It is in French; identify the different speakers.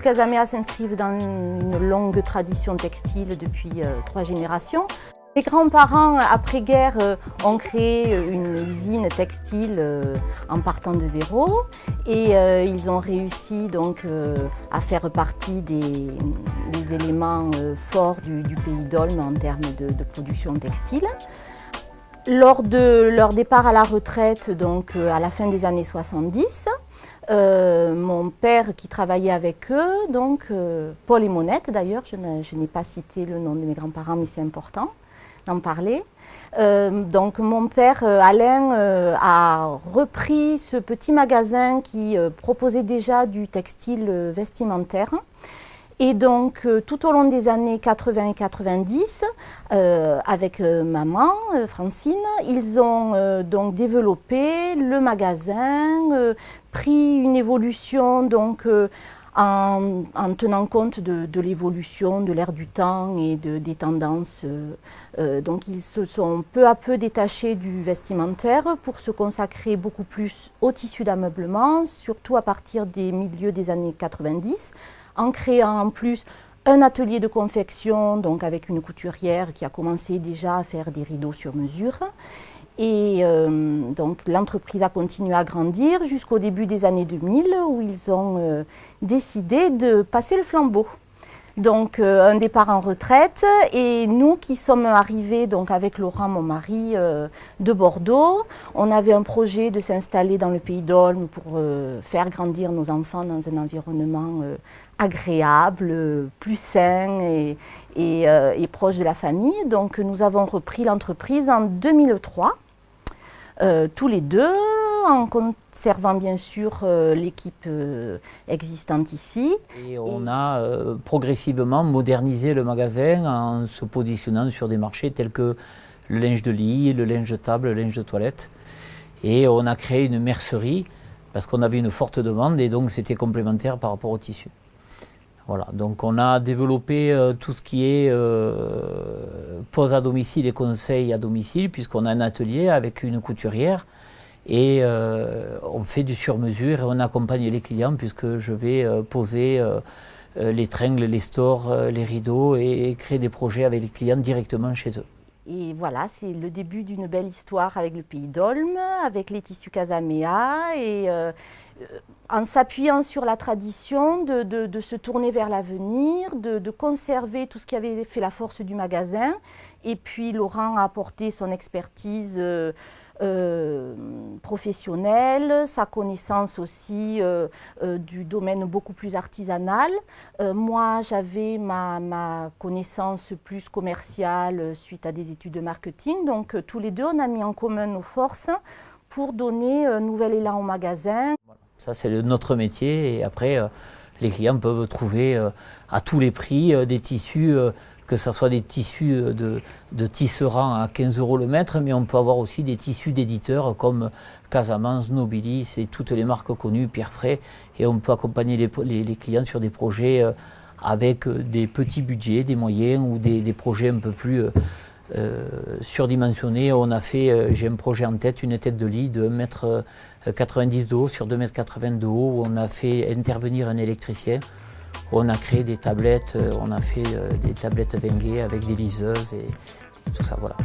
Speaker 1: Casamea s'inscrivent dans une longue tradition textile depuis 3 générations. Mes grands-parents, après-guerre, ont créé une usine textile en partant de zéro et ils ont réussi donc à faire partie des éléments forts du pays d'Olme en termes de production textile. Lors de leur départ à la retraite, donc à la fin des années 70, mon père qui travaillait avec eux, donc Paul et Monette d'ailleurs, je n'ai pas cité le nom de mes grands-parents mais c'est important d'en parler. Donc mon père Alain a repris ce petit magasin qui proposait déjà du textile vestimentaire. Et donc tout au long des années 80 et 90, avec maman, Francine, ils ont donc développé le magasin, pris une évolution donc, en tenant compte de l'évolution de l'ère du temps et des tendances. Donc ils se sont peu à peu détachés du vestimentaire pour se consacrer beaucoup plus au tissu d'ameublement, surtout à partir des milieux des années 90, en créant en plus un atelier de confection, donc avec une couturière qui a commencé déjà à faire des rideaux sur mesure. Et donc l'entreprise a continué à grandir jusqu'au début des années 2000 où ils ont décidé de passer le flambeau. Donc un départ en retraite et nous qui sommes arrivés donc avec Laurent, mon mari, de Bordeaux, on avait un projet de s'installer dans le pays d'Olme pour faire grandir nos enfants dans un environnement agréable, plus sain et proche de la famille. Donc nous avons repris l'entreprise en 2003. Tous les deux, en conservant bien sûr l'équipe existante ici.
Speaker 2: Et on a progressivement modernisé le magasin en se positionnant sur des marchés tels que le linge de lit, le linge de table, le linge de toilette. Et on a créé une mercerie parce qu'on avait une forte demande et donc c'était complémentaire par rapport au tissu. Voilà, donc on a développé tout ce qui est pose à domicile et conseil à domicile, puisqu'on a un atelier avec une couturière et on fait du sur-mesure et on accompagne les clients puisque je vais poser les tringles, les stores, les rideaux et créer des projets avec les clients directement chez eux.
Speaker 1: Et voilà, c'est le début d'une belle histoire avec le pays d'Olme, avec les tissus Casamea et en s'appuyant sur la tradition de se tourner vers l'avenir, de conserver tout ce qui avait fait la force du magasin. Et puis Laurent a apporté son expertise professionnelle, sa connaissance aussi du domaine beaucoup plus artisanal. Moi, j'avais ma connaissance plus commerciale suite à des études de marketing. Donc tous les deux, on a mis en commun nos forces pour donner un nouvel élan au magasin.
Speaker 2: Ça, c'est notre métier et après, les clients peuvent trouver à tous les prix des tissus, que ce soit des tissus de tisserands à 15 € le mètre, mais on peut avoir aussi des tissus d'éditeurs comme Casamance, Nobilis et toutes les marques connues, Pierre Fray, et on peut accompagner les clients sur des projets avec des petits budgets, des moyens ou des projets un peu plus surdimensionnés. On a fait, j'ai un projet en tête, une tête de lit de 1,90 m de haut sur 2,80 m de haut, où on a fait intervenir un électricien. On a créé des tablettes, on a fait des tablettes Wenge avec des liseuses et tout ça, voilà.